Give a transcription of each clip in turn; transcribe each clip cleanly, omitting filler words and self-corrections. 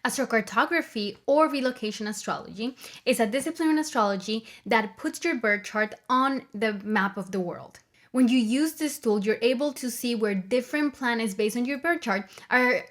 Astrocartography or relocation astrology is a discipline in astrology that puts your birth chart on the map of the world. When you use this tool, you're able to see where different planets based on your birth chart are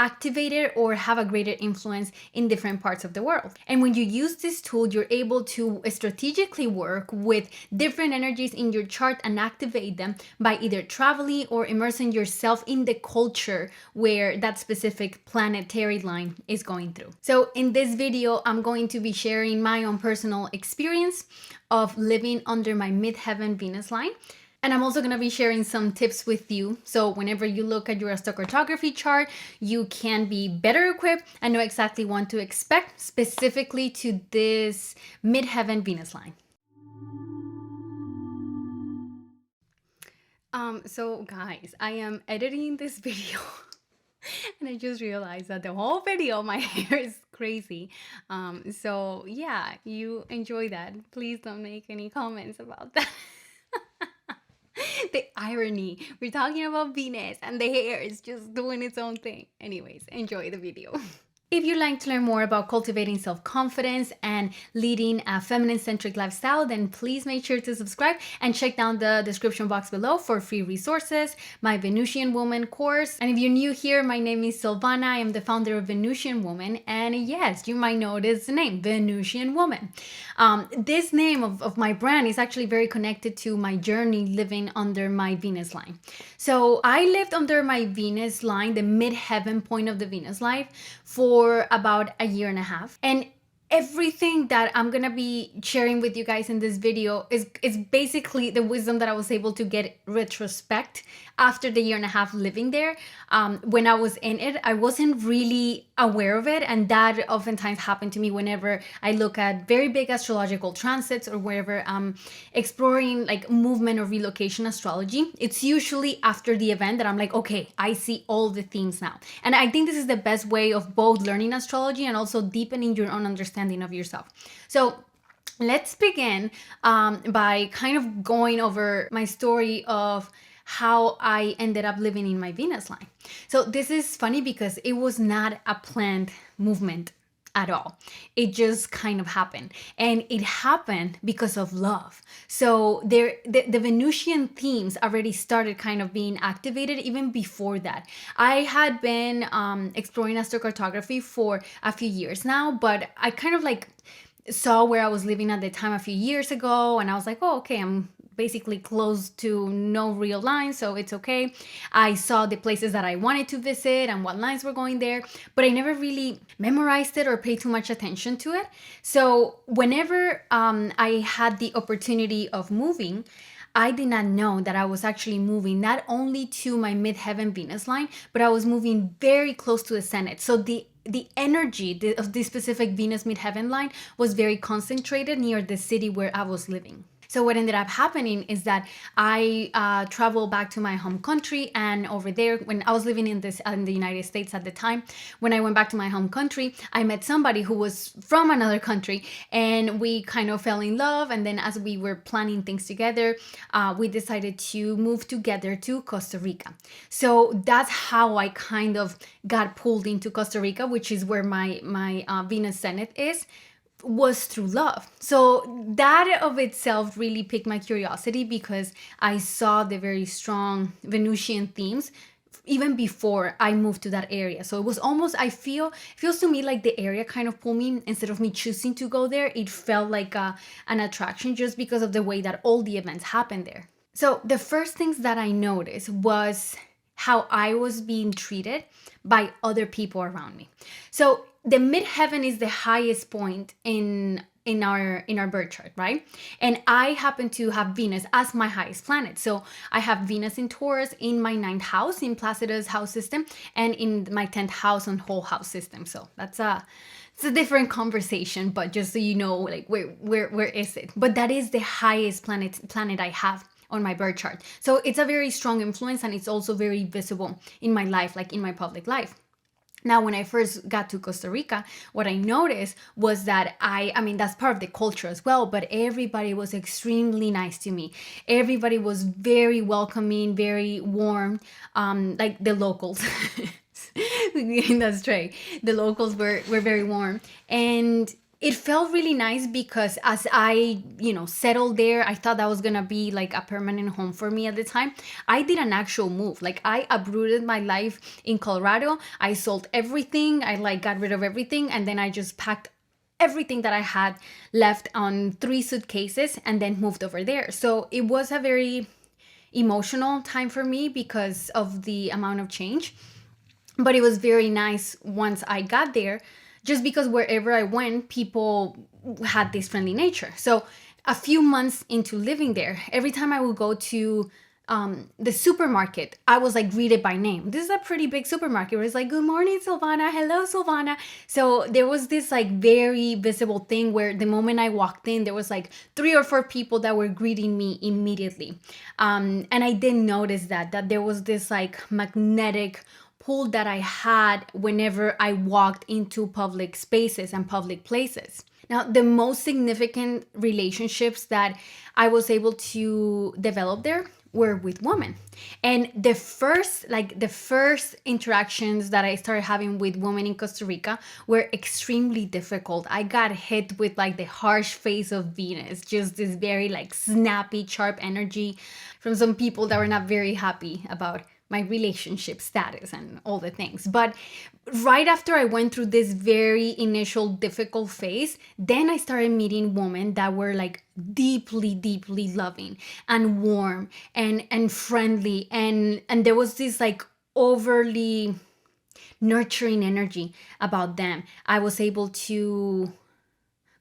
activated or have a greater influence in different parts of the world. And when you use this tool, you're able to strategically work with different energies in your chart and activate them by either traveling or immersing yourself in the culture where that specific planetary line is going through. So in this video, I'm going to be sharing my own personal experience of living under my Midheaven Venus line. And I'm also going to be sharing some tips with you. So whenever you look at your astrocartography chart, you can be better equipped and know exactly what to expect specifically to this Midheaven Venus line. So guys, I am editing this video and I just realized that the whole video, my hair is crazy. So yeah, you enjoy that. Please don't make any comments about that. The irony, we're talking about Venus and the hair is just doing its own thing. Anyways, enjoy the video. If you'd like to learn more about cultivating self-confidence and leading a feminine-centric lifestyle, then please make sure to subscribe and check down the description box below for free resources, my Venusian Woman course. And if you're new here, my name is Silvana. I am the founder of Venusian Woman. And yes, you might know this name, Venusian Woman. This name of my brand is actually very connected to my journey living under my Venus line. So I lived under my Venus line, the midheaven point of the Venus line, for about a year and a half. And everything that I'm gonna be sharing with you guys in this video is basically the wisdom that I was able to get retrospect after the year and a half living there. When I was in it, I wasn't really aware of it, and that oftentimes happened to me whenever I look at very big astrological transits or wherever I'm exploring like movement or relocation astrology. It's usually after the event that I'm like, okay, I see all the themes now. And I think this is the best way of both learning astrology and also deepening your own understanding of yourself. So let's begin by kind of going over my story of how I ended up living in my Venus line. So this is funny because it was not a planned movement at all. It just kind of happened, and it happened because of love. So the Venusian themes already started kind of being activated even before that. I had been exploring astrocartography for a few years now, but I kind of like saw where I was living at the time a few years ago, and I was like, oh, okay, I'm basically close to no real lines, so it's okay. I saw the places that I wanted to visit and what lines were going there, but I never really memorized it or paid too much attention to it. So whenever I had the opportunity of moving, I did not know that I was actually moving not only to my midheaven Venus line, but I was moving very close to the Zenith. So the energy of this specific Venus midheaven line was very concentrated near the city where I was living. So what ended up happening is that I traveled back to my home country, and over there, when I was living in the United States at the time, when I went back to my home country, I met somebody who was from another country, and we kind of fell in love. And then as we were planning things together, we decided to move together to Costa Rica. So that's how I kind of got pulled into Costa Rica, which is where my Venus Zenith was through love. So that of itself really piqued my curiosity because I saw the very strong Venusian themes even before I moved to that area. So it was almost, feels to me like the area kind of pulled me. Instead of me choosing to go there, it felt like an attraction just because of the way that all the events happened there. So the first things that I noticed was how I was being treated by other people around me. So the midheaven is the highest point in our birth chart, right? And I happen to have Venus as my highest planet. So I have Venus in Taurus in my 9th house in Placidus house system, and in my 10th house on whole house system. So it's a different conversation, but just so you know, like where is it? But that is the highest planet I have on my birth chart. So it's a very strong influence, and it's also very visible in my life, like in my public life. Now, when I first got to Costa Rica, what I noticed was that I mean, that's part of the culture as well, but everybody was extremely nice to me. Everybody was very welcoming, very warm, like the locals. That's right. The locals were very warm. And it felt really nice because as I, settled there, I thought that was gonna be like a permanent home for me at the time. I did an actual move. Like I uprooted my life in Colorado. I sold everything. I like got rid of everything. And then I just packed everything that I had left on 3 suitcases and then moved over there. So it was a very emotional time for me because of the amount of change. But it was very nice once I got there, just because wherever I went, people had this friendly nature. So a few months into living there, every time I would go to the supermarket, I was like greeted by name. This is a pretty big supermarket where it's like, good morning, Silvana. Hello, Silvana. So there was this like very visible thing where the moment I walked in, there was like 3 or 4 people that were greeting me immediately. And I didn't notice that there was this like magnetic pull that I had whenever I walked into public spaces and public places. Now, the most significant relationships that I was able to develop there were with women. And the first interactions that I started having with women in Costa Rica were extremely difficult. I got hit with like the harsh face of Venus, just this very like snappy, sharp energy from some people that were not very happy about my relationship status and all the things. But right after I went through this very initial difficult phase, then I started meeting women that were like deeply, deeply loving and warm and friendly. And there was this like overly nurturing energy about them. I was able to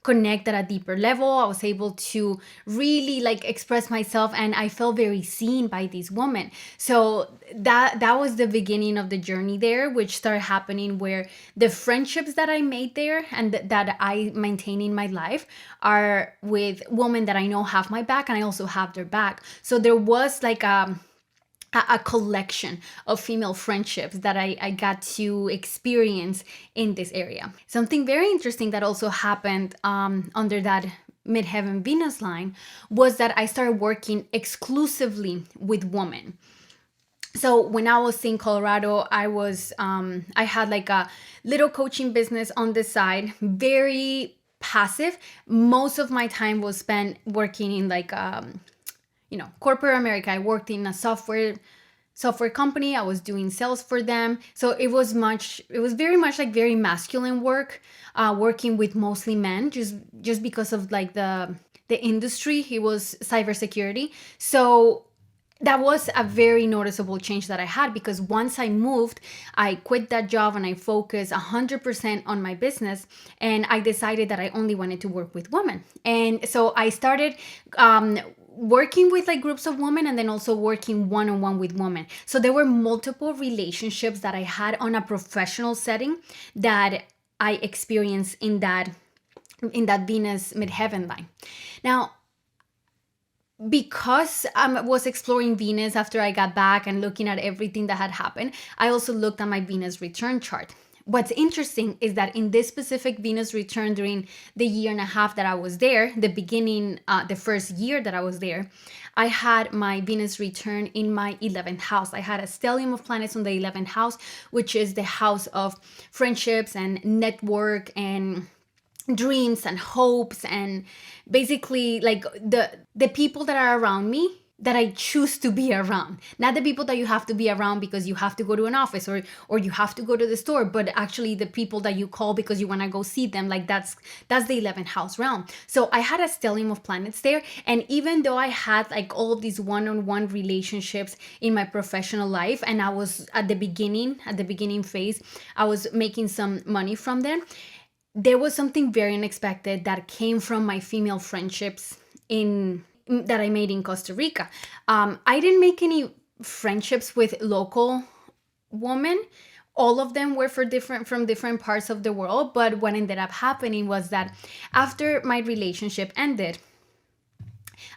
connect at a deeper level. I was able to really like express myself, and I felt very seen by these women. So that was the beginning of the journey there, which started happening where the friendships that I made there and that I maintain in my life are with women that I know have my back, and I also have their back. So there was like a collection of female friendships that I got to experience in this area. Something very interesting that also happened under that Midheaven Venus line was that I started working exclusively with women. So when I was in Colorado, I had like a little coaching business on the side, very passive. Most of my time was spent working in like corporate America. I worked in a software company. I was doing sales for them. So it was very much like very masculine work, working with mostly men, just because of like the industry. It was cybersecurity. So that was a very noticeable change that I had, because once I moved, I quit that job and I focused 100% on my business, and I decided that I only wanted to work with women. And so I started working with like groups of women, and then also working one-on-one with women. So there were multiple relationships that I had on a professional setting that I experienced in that Venus Midheaven line. Now, because I was exploring Venus after I got back and looking at everything that had happened, I also looked at my Venus return chart. What's interesting is that in this specific Venus return during the year and a half that I was there, the first year that I was there, I had my Venus return in my 11th house. I had a stellium of planets on the 11th house, which is the house of friendships and network and dreams and hopes, and basically like the people that are around me that I choose to be around. Not the people that you have to be around because you have to go to an office or you have to go to the store, but actually the people that you call because you want to go see them. Like that's the 11th house realm. So I had a stellium of planets there, and even though I had like all of these one-on-one relationships in my professional life, and I was at the beginning phase, I was making some money from them, there was something very unexpected that came from my female friendships that I made in Costa Rica. I didn't make any friendships with local women. All of them were from different parts of the world. But what ended up happening was that after my relationship ended,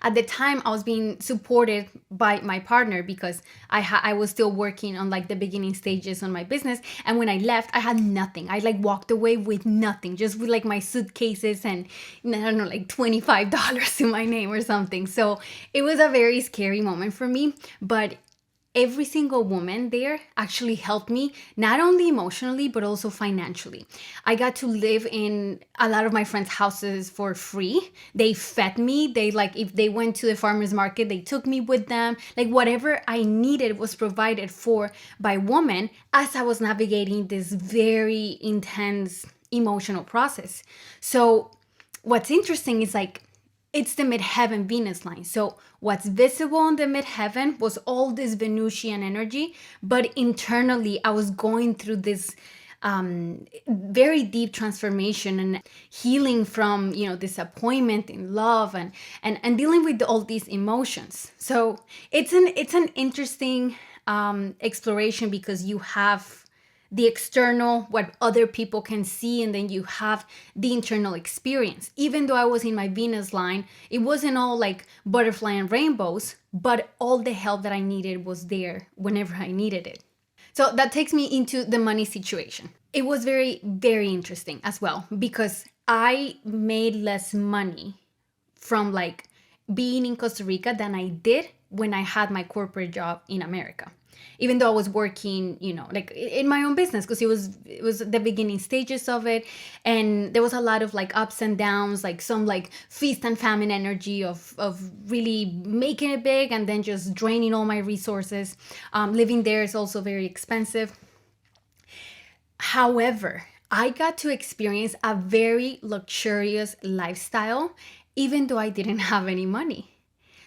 at the time I was being supported by my partner because I was still working on like the beginning stages on my business. And when I left, I had nothing. I like walked away with nothing, just with like my suitcases and I don't know, like $25 to my name or something. So it was a very scary moment for me, but every single woman there actually helped me, not only emotionally, but also financially. I got to live in a lot of my friends' houses for free. They fed me. They, like, if they went to the farmer's market, they took me with them. Like, whatever I needed was provided for by women as I was navigating this very intense emotional process. So what's interesting is, like, it's the midheaven Venus line. So what's visible on the midheaven was all this Venusian energy, but internally I was going through this very deep transformation and healing from, disappointment in love, and dealing with all these emotions. So it's an interesting exploration, because you have the external, what other people can see, and then you have the internal experience. Even though I was in my Venus line, it wasn't all like butterfly and rainbows, but all the help that I needed was there whenever I needed it. So that takes me into the money situation. It was very, very interesting as well, because I made less money from, like, being in Costa Rica than I did when I had my corporate job in America. Even though I was working, like, in my own business, because it was the beginning stages of it, and there was a lot of, like, ups and downs, like some, like, feast and famine energy of really making it big and then just draining all my resources. Living there is also very expensive. However, I got to experience a very luxurious lifestyle, even though I didn't have any money.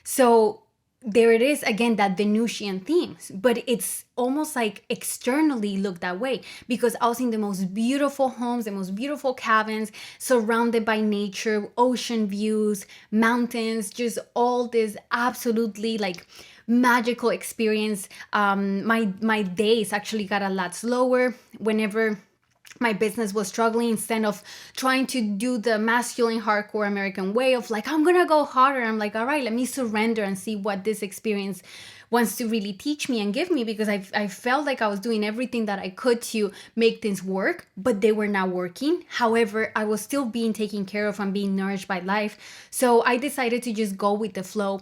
So there it is again, that Venusian themes, but it's almost like externally looked that way, because I was in the most beautiful homes, the most beautiful cabins, surrounded by nature, ocean views, mountains, just all this absolutely, like, magical experience. My days actually got a lot slower whenever my business was struggling. Instead of trying to do the masculine hardcore American way of, like, I'm gonna go harder, I'm like, all right, let me surrender and see what this experience wants to really teach me and give me, because I felt like I was doing everything that I could to make things work, but they were not working. However, I was still being taken care of and being nourished by life. So I decided to just go with the flow.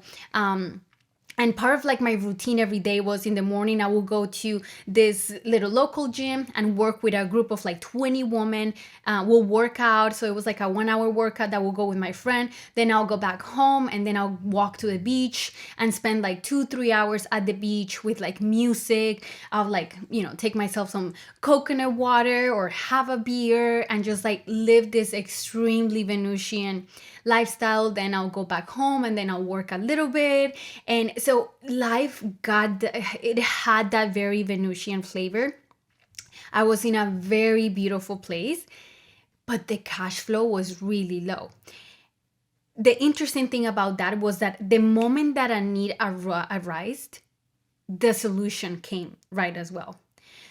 And part of, like, my routine every day was, in the morning I will go to this little local gym and work with a group of, like, 20 women. We'll work out. So it was like a 1 hour workout that will go with my friend. Then I'll go back home, and then I'll walk to the beach and spend like 2-3 hours at the beach with, like, music. I'll, like, take myself some coconut water or have a beer and just, like, live this extremely Venusian lifestyle. Then I'll go back home, and then I'll work a little bit. And so life it had that very Venusian flavor. I was in a very beautiful place, but the cash flow was really low. The interesting thing about that was that the moment that a need arose, the solution came right as well.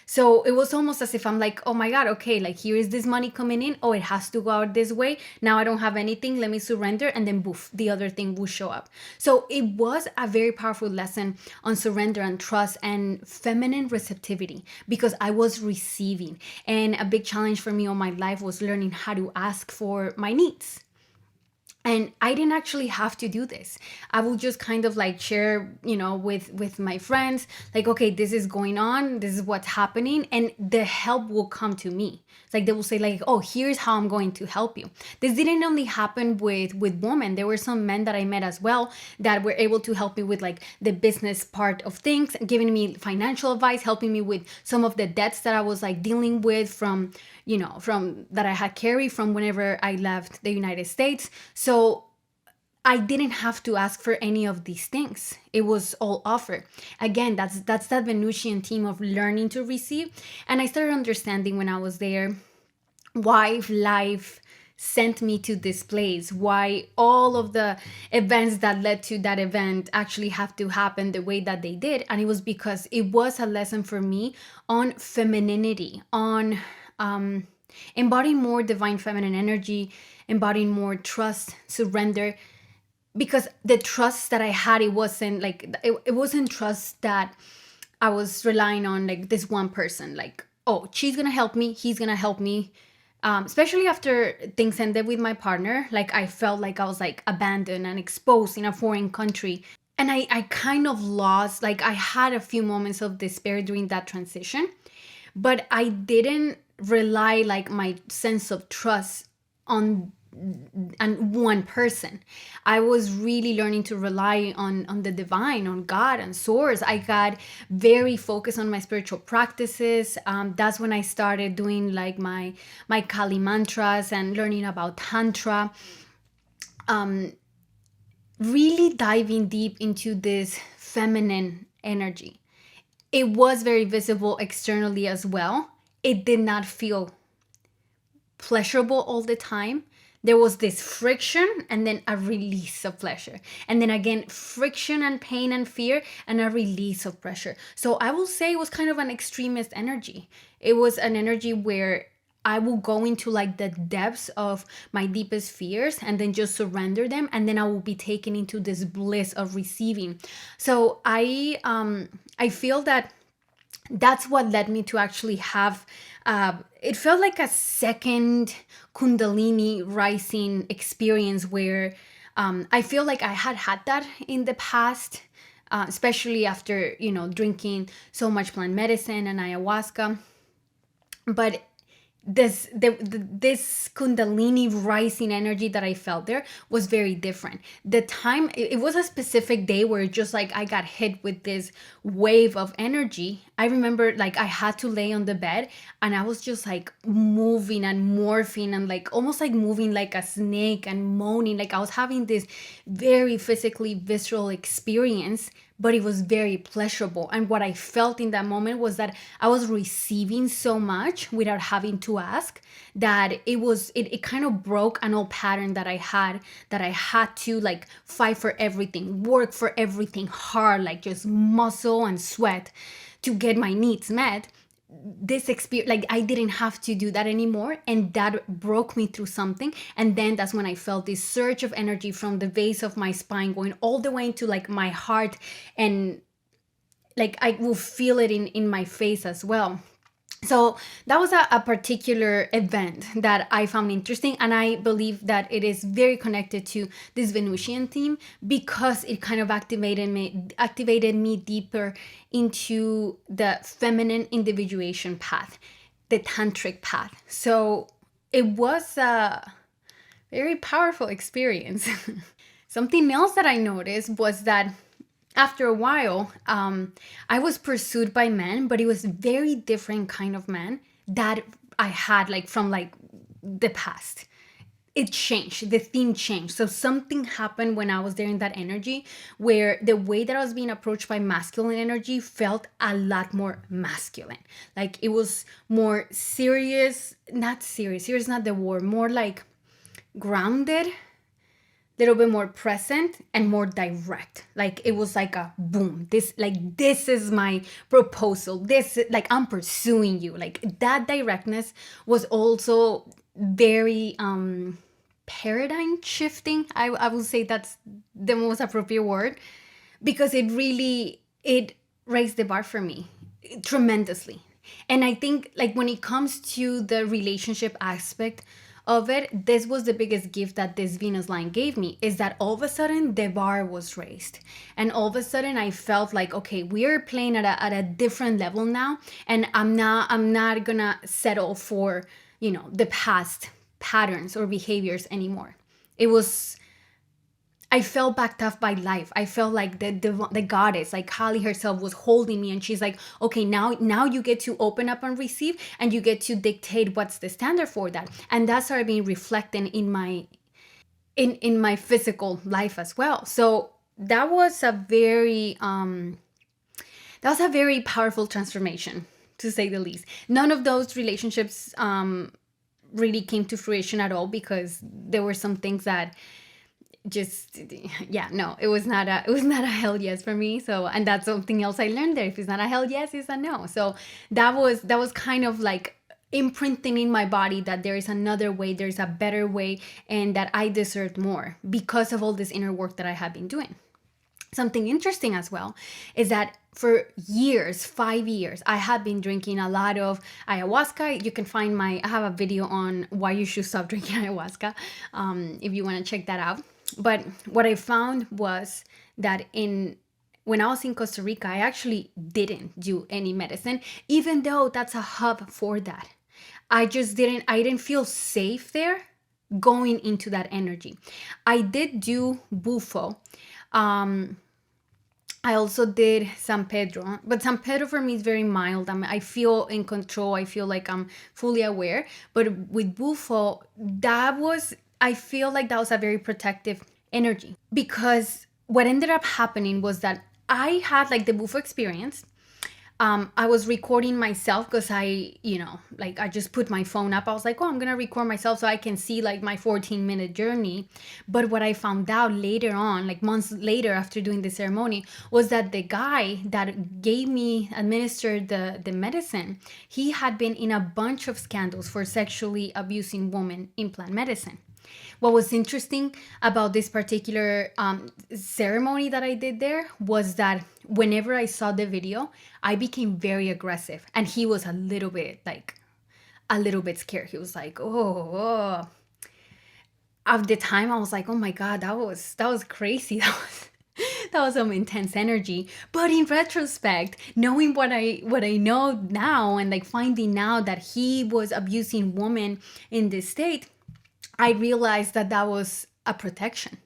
So it was almost as if I'm like, oh my God, okay, like, here is this money coming in. Oh, it has to go out this way. Now I don't have anything. Let me surrender. And then boof, the other thing will show up. So it was a very powerful lesson on surrender and trust and feminine receptivity, because I was receiving. And a big challenge for me all my life was learning how to ask for my needs. And I didn't actually have to do this. I will just kind of, like, share, with my friends, like, okay, this is going on, this is what's happening, and the help will come to me. It's like they will say, like, oh, here's how I'm going to help you. This didn't only happen with women. There were some men that I met as well that were able to help me with, like, the business part of things, giving me financial advice, helping me with some of the debts that I was, like, dealing with from that I had carried from whenever I left the United States. So I didn't have to ask for any of these things. It was all offered. Again, that's that Venusian theme of learning to receive. And I started understanding when I was there why life sent me to this place, why all of the events that led to that event actually have to happen the way that they did. And it was because it was a lesson for me on femininity, on embodying more divine feminine energy, embodying more trust, surrender. Because the trust that I had, it wasn't like, it wasn't trust that I was relying on, like, this one person, like, oh, she's gonna help me, he's gonna help me. Especially after things ended with my partner, like, I felt like I was, like, abandoned and exposed in a foreign country. and I kind of lost, like I had a few moments of despair during that transition, but I didn't rely like my sense of trust on one person. I was really learning to rely on the divine, on God and source. I got very focused on my spiritual practices. That's when I started doing like my Kali mantras and learning about Tantra. Really diving deep into this feminine energy. It was very visible externally as well. It did not feel pleasurable all the time. There was this friction and then a release of pleasure. And then again, friction and pain and fear and a release of pressure. So I will say it was kind of an extremist energy. It was an energy where I will go into like the depths of my deepest fears and then just surrender them, and then I will be taken into this bliss of receiving. So I feel that that's what led me to actually have it felt like a second Kundalini Rising experience where I feel like I had that in the past, especially after drinking so much plant medicine and ayahuasca. But this Kundalini rising energy that I felt there was very different. The time, it was a specific day where just like I got hit with this wave of energy. I remember like I had to lay on the bed and I was just like moving and morphing and like almost like moving like a snake and moaning. Like I was having this very physically visceral experience, but it was very pleasurable. And what I felt in that moment was that I was receiving so much without having to ask, that it kind of broke an old pattern that I had to like fight for everything, work for everything hard, like just muscle and sweat to get my needs met. This experience, like I didn't have to do that anymore, and that broke me through something. And then that's when I felt this surge of energy from the base of my spine going all the way into like my heart, and like I will feel it in my face as well. So that was a particular event that I found interesting, and I believe that it is very connected to this Venusian theme because it kind of activated me deeper into the feminine individuation path, the Tantric Path. So it was a very powerful experience. Something else that I noticed was that after a while, I was pursued by men, but it was very different kind of men that I had like from like the past. It changed, the theme changed. So something happened when I was there in that energy where the way that I was being approached by masculine energy felt a lot more masculine. Like it was more serious, not serious, serious, not the word, more like grounded, little bit more present and more direct. Like it was like a boom, this is my proposal, this like I'm pursuing you. Like that directness was also very paradigm shifting. I would say that's the most appropriate word, because it raised the bar for me tremendously. And I think like when it comes to the relationship aspect of it, this was the biggest gift that this Venus line gave me, is that all of a sudden the bar was raised. And all of a sudden I felt like, okay, we're playing at a different level now. And I'm not gonna settle for, the past patterns or behaviors anymore. I felt backed up by life. I felt like the goddess, like Kali herself, was holding me, and she's like, okay, now you get to open up and receive, and you get to dictate what's the standard for that. And that started being reflected in my physical life as well. So that was a very powerful transformation, to say the least. None of those relationships really came to fruition at all, because there were some things that just it was not a hell yes for me. So, and that's something else I learned there. If it's not a hell yes, it's a no. So that was kind of like imprinting in my body that there is another way, there's a better way, and that I deserved more because of all this inner work that I have been doing. Something interesting as well is that for years, 5 years, I have been drinking a lot of ayahuasca. You can find I have a video on why you should stop drinking ayahuasca, if you want to check that out. But what I found was that when I was in Costa Rica, I actually didn't do any medicine, even though that's a hub for that. I didn't feel safe there going into that energy. I did do bufo. I also did San Pedro, but San Pedro for me is very mild. I feel in control. I feel like I'm fully aware. But with bufo, I feel like that was a very protective energy, because what ended up happening was that I had like the bufo experience. I was recording myself because I just put my phone up. I was like, oh, I'm going to record myself so I can see like my 14-minute journey. But what I found out later on, like months later after doing the ceremony, was that the guy that administered the medicine, he had been in a bunch of scandals for sexually abusing women in plant medicine. What was interesting about this particular ceremony that I did there was that whenever I saw the video, I became very aggressive, and he was a little bit scared. He was like, oh. At the time, I was like, oh my God, that was crazy. That was some intense energy. But in retrospect, knowing what I know now, and like finding out that he was abusing women in this state, I realized that was a protection.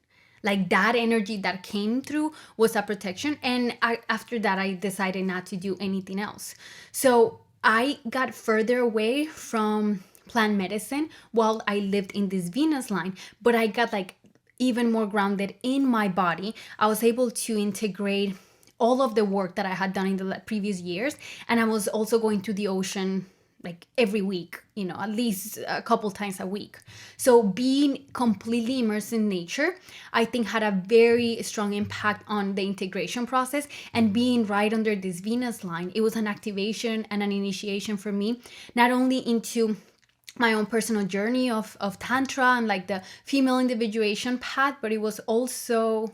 Like that energy that came through was a protection. And after that, I decided not to do anything else. So I got further away from plant medicine while I lived in this Venus line, but I got like even more grounded in my body. I was able to integrate all of the work that I had done in the previous years. And I was also going to the ocean like every week, at least a couple times a week. So being completely immersed in nature, I think had a very strong impact on the integration process. And being right under this Venus line, it was an activation and an initiation for me, not only into my own personal journey of Tantra and like the female individuation path, but it was also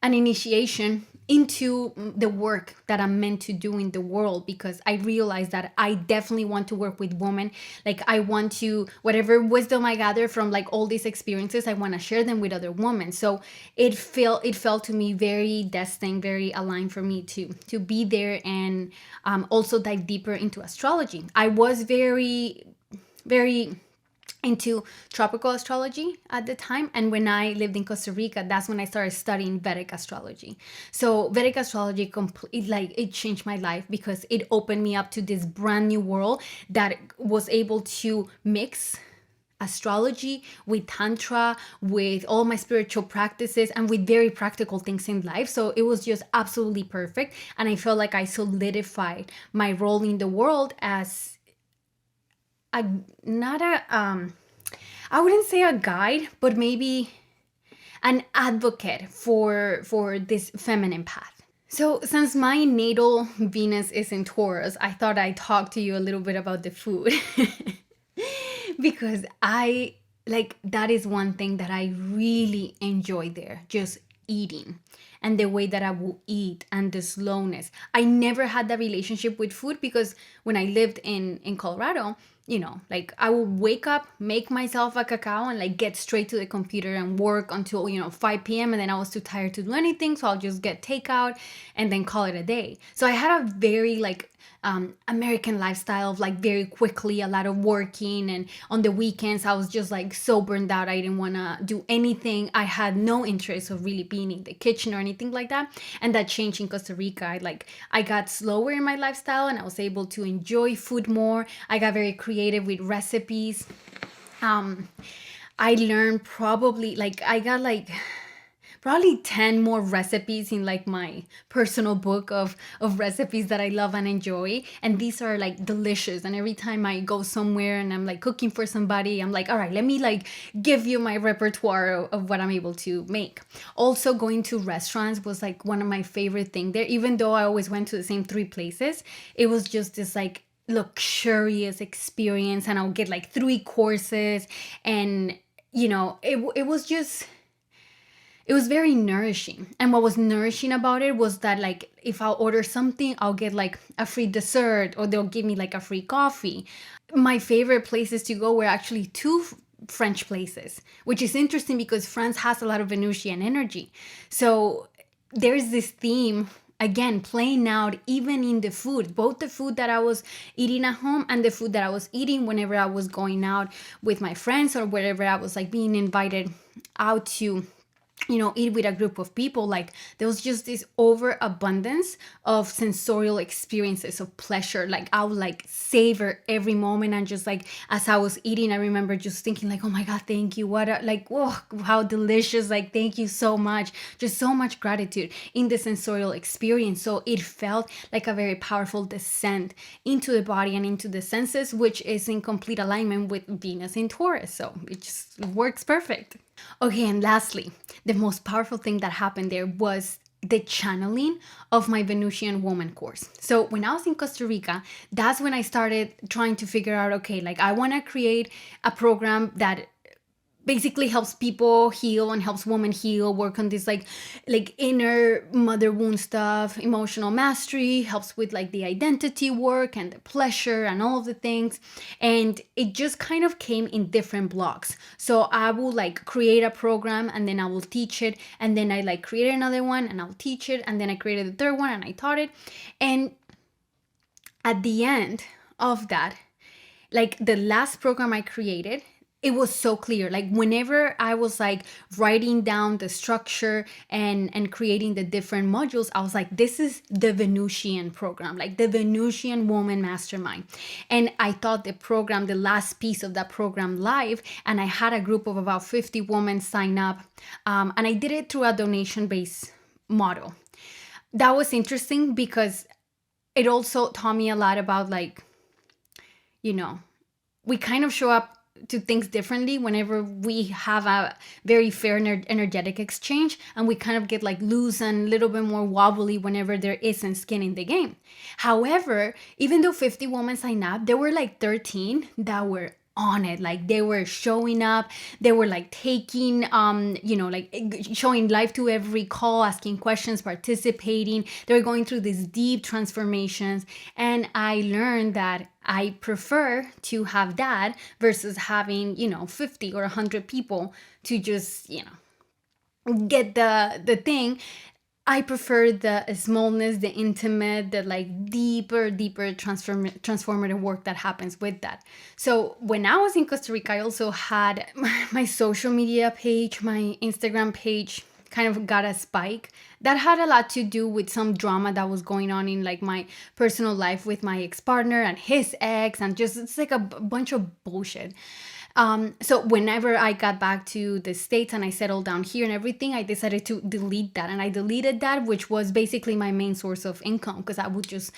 an initiation into the work that I'm meant to do in the world, because I realized that I definitely want to work with women. Like I want to, whatever wisdom I gather from like all these experiences, I want to share them with other women. So it felt to me very destined, very aligned for me to be there, and also dive deeper into astrology. I was very, very into tropical astrology at the time, and when I lived in Costa Rica, that's when I started studying Vedic astrology. So Vedic astrology it changed my life, because it opened me up to this brand new world that was able to mix astrology with tantra, with all my spiritual practices, and with very practical things in life. So it was just absolutely perfect, and I felt like I solidified my role in the world as I wouldn't say a guide, but maybe an advocate for this feminine path. So since my natal Venus is in Taurus, I thought I'd talk to you a little bit about the food. Because that is one thing that I really enjoy there, just eating, and the way that I will eat, and the slowness. I never had that relationship with food, because when I lived in Colorado, like I would wake up, make myself a cacao, and like get straight to the computer and work until 5 p.m. and then I was too tired to do anything, so I'll just get takeout and then call it a day. So I had a very American lifestyle of like very quickly, a lot of working, and on the weekends I was just like so burned out. I didn't want to do anything. I had no interest of really being in the kitchen or anything like that. And that changed in Costa Rica. I got slower in my lifestyle, and I was able to enjoy food more. I got very creative with recipes. I learned probably I got probably 10 more recipes in my personal book of recipes that I love and enjoy. And these are delicious. And every time I go somewhere and I'm cooking for somebody, I'm all right, let me give you my repertoire of what I'm able to make. Also, going to restaurants was one of my favorite things there. Even though I always went to the same 3 places, it was just this luxurious experience. And I'll get 3 courses, and it was just... it was very nourishing. And what was nourishing about it was that, like, if I'll order something, I'll get like a free dessert, or they'll give me like a free coffee. My favorite places to go were actually two French places, which is interesting because France has a lot of Venusian energy. So there's this theme again playing out even in the food, both the food that I was eating at home and the food that I was eating whenever I was going out with my friends, or wherever I was like being invited out to, you know, eat with a group of people. Like, there was just this overabundance of sensorial experiences of pleasure. Like, I would like savor every moment, and just like as I was eating, I remember just thinking like, oh my god, thank you, what a, like, whoa, how delicious, like, thank you so much. Just so much gratitude in the sensorial experience. So it felt like a very powerful descent into the body and into the senses, which is in complete alignment with Venus in Taurus. So it just works perfect. Okay, and lastly, the most powerful thing that happened there was the channeling of my Venusian woman course. So when I was in Costa Rica, that's when I started trying to figure out, okay, like, I want to create a program that basically helps people heal and helps women heal, work on this like inner mother wound stuff, emotional mastery, helps with like the identity work and the pleasure and all of the things. And it just kind of came in different blocks. So I will like create a program, and then I will teach it, and then I like create another one and I'll teach it, and then I created the third one and I taught it. And at the end of that, like the last program I created, it was so clear. Like, whenever I was like writing down the structure and creating the different modules, I was like, this is the Venusian program, like the Venusian Woman Mastermind. And I taught the program, the last piece of that program, live, and I had a group of about 50 women sign up, and I did it through a donation-based model. That was interesting because it also taught me a lot about, like, you know, we kind of show up to things differently whenever we have a very fair energetic exchange, and we kind of get like loose and a little bit more wobbly whenever there isn't skin in the game. However, even though 50 women signed up, there were like 13 that were on it. Like, they were showing up, they were like taking like showing life to every call, asking questions, participating. They were going through these deep transformations, and I learned that I prefer to have that versus having 50 or 100 people to just get the thing. I prefer the smallness, the intimate, the like deeper transformative work that happens with that. So when I was in Costa Rica, I also had my social media page, my Instagram page kind of got a spike. That had a lot to do with some drama that was going on in like my personal life with my ex-partner and his ex, and just it's like a bunch of bullshit. So whenever I got back to the States and I settled down here and everything, I decided to delete that. And I deleted that, which was basically my main source of income, because I would just,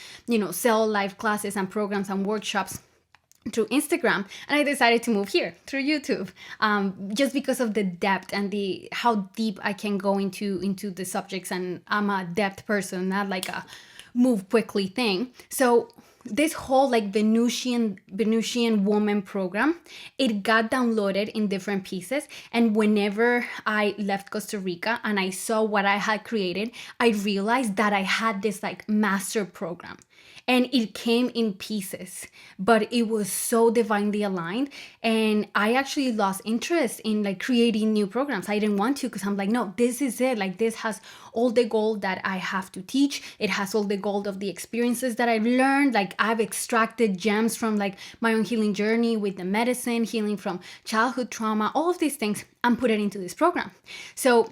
sell live classes and programs and workshops through Instagram. And I decided to move here through YouTube, just because of the depth and how deep I can go into the subjects. And I'm a depth person, not like a move quickly thing. So this whole like Venusian woman program, it got downloaded in different pieces. And whenever I left Costa Rica and I saw what I had created, I realized that I had this like master program. And it came in pieces, but it was so divinely aligned. And I actually lost interest in like creating new programs. I didn't want to, because I'm like, no, this is it. Like, this has all the gold that I have to teach. It has all the gold of the experiences that I've learned. Like, I've extracted gems from like my own healing journey with the medicine, healing from childhood trauma, all of these things, and put it into this program. So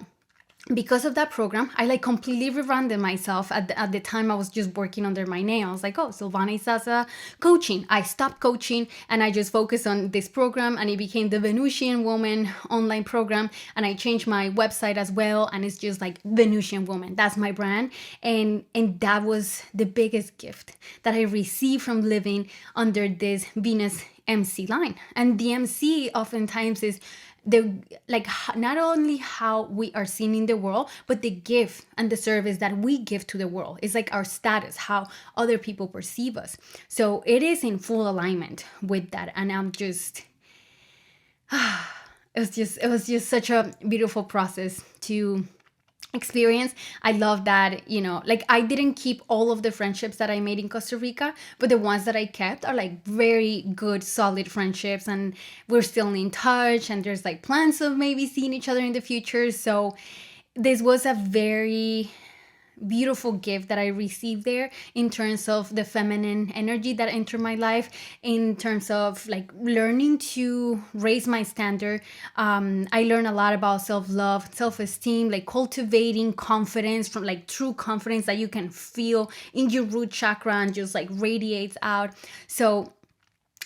because of that program, I like completely rebranded myself. At the time, I was just working under my name. I was like, oh, Silvana Isaza coaching. I stopped coaching and I just focused on this program, and it became the Venusian Woman online program. And I changed my website as well, and it's just like Venusian Woman. That's my brand. And that was the biggest gift that I received from living under this Venus MC line. And the MC oftentimes is like not only how we are seen in the world, but the gift and the service that we give to the world. It's like our status, how other people perceive us. So it is in full alignment with that. And I'm just it was just such a beautiful process to experience. I love that, like I didn't keep all of the friendships that I made in Costa Rica, but the ones that I kept are like very good, solid friendships, and we're still in touch. And there's like plans of maybe seeing each other in the future. So this was a very beautiful gift that I received there in terms of the feminine energy that entered my life, in terms of like learning to raise my standard. I learned a lot about self-love, self-esteem, like cultivating confidence, from like true confidence that you can feel in your root chakra and just like radiates out. So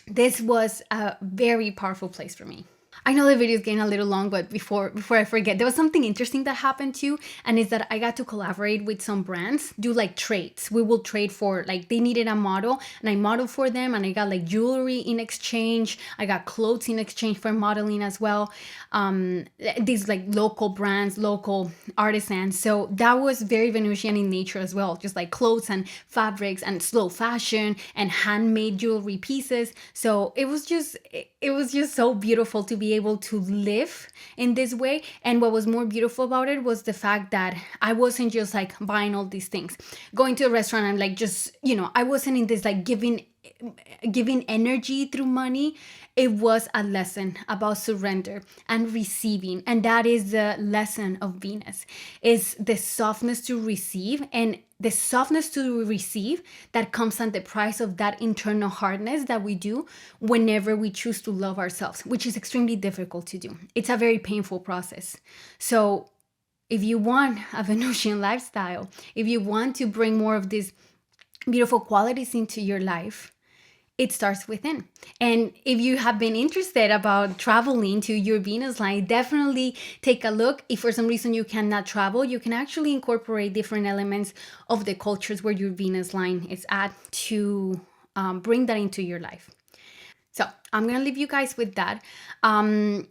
this was a very powerful place for me. I know the video is getting a little long, but before I forget, there was something interesting that happened too, and is that I got to collaborate with some brands, do like trades. We will trade for, like, they needed a model, and I modeled for them, and I got like jewelry in exchange. I got clothes in exchange for modeling as well. These like local brands, local artisans. So that was very Venusian in nature as well, just like clothes and fabrics and slow fashion and handmade jewelry pieces. So it was just so beautiful to be able to live in this way. And what was more beautiful about it was the fact that I wasn't just like buying all these things, going to a restaurant and like just, I wasn't in this like giving energy through money. It was a lesson about surrender and receiving, and that is the lesson of Venus, is the softness to receive, and the softness to receive that comes at the price of that internal hardness that we do whenever we choose to love ourselves, which is extremely difficult to do. It's a very painful process. So if you want a Venusian lifestyle, if you want to bring more of these beautiful qualities into your life, it starts within. And if you have been interested about traveling to your Venus line, definitely take a look. If for some reason you cannot travel, you can actually incorporate different elements of the cultures where your Venus line is at to bring that into your life. So I'm going to leave you guys with that.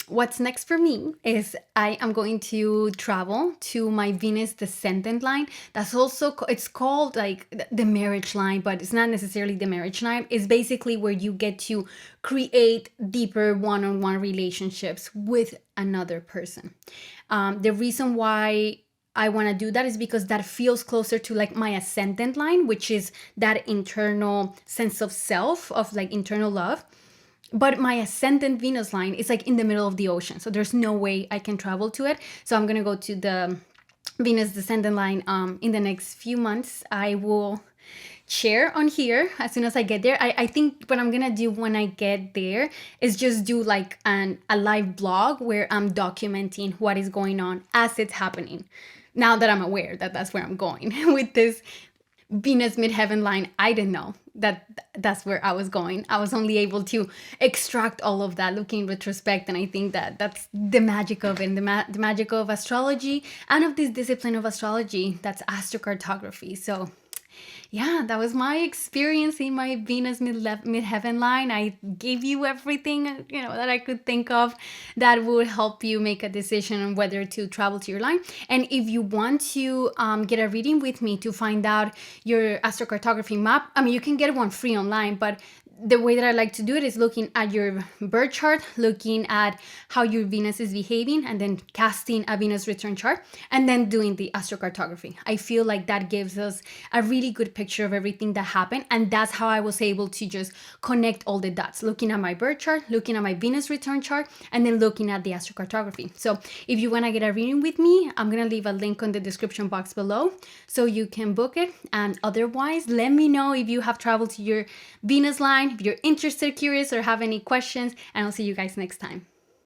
What's next for me is I am going to travel to my Venus descendant line. That's also, it's called like the marriage line, but it's not necessarily the marriage line. It's basically where you get to create deeper one-on-one relationships with another person. The reason why I want to do that is because that feels closer to like my ascendant line, which is that internal sense of self, of like internal love. But my ascendant Venus line is like in the middle of the ocean. So there's no way I can travel to it. So I'm going to go to the Venus descendant line in the next few months. I will share on here as soon as I get there. I think what I'm going to do when I get there is just do like a live blog where I'm documenting what is going on as it's happening. Now that I'm aware that that's where I'm going with this Venus Midheaven line, I didn't know that that's where I was going. I was only able to extract all of that looking in retrospect, and I think that that's the magic of it, and the magic of astrology and of this discipline of astrology, that's astrocartography. So yeah, that was my experience in my Venus Midheaven line. I gave you everything, that I could think of that would help you make a decision on whether to travel to your line. And if you want to get a reading with me to find out your astrocartography map, I mean, you can get one free online, but the way that I like to do it is looking at your birth chart, looking at how your Venus is behaving, and then casting a Venus return chart, and then doing the astrocartography. I feel like that gives us a really good picture of everything that happened, and that's how I was able to just connect all the dots, looking at my birth chart, looking at my Venus return chart, and then looking at the astrocartography. So if you want to get a reading with me, I'm going to leave a link on the description box below so you can book it. And otherwise, let me know if you have traveled to your Venus line, if you're interested, curious, or have any questions, and I'll see you guys next time.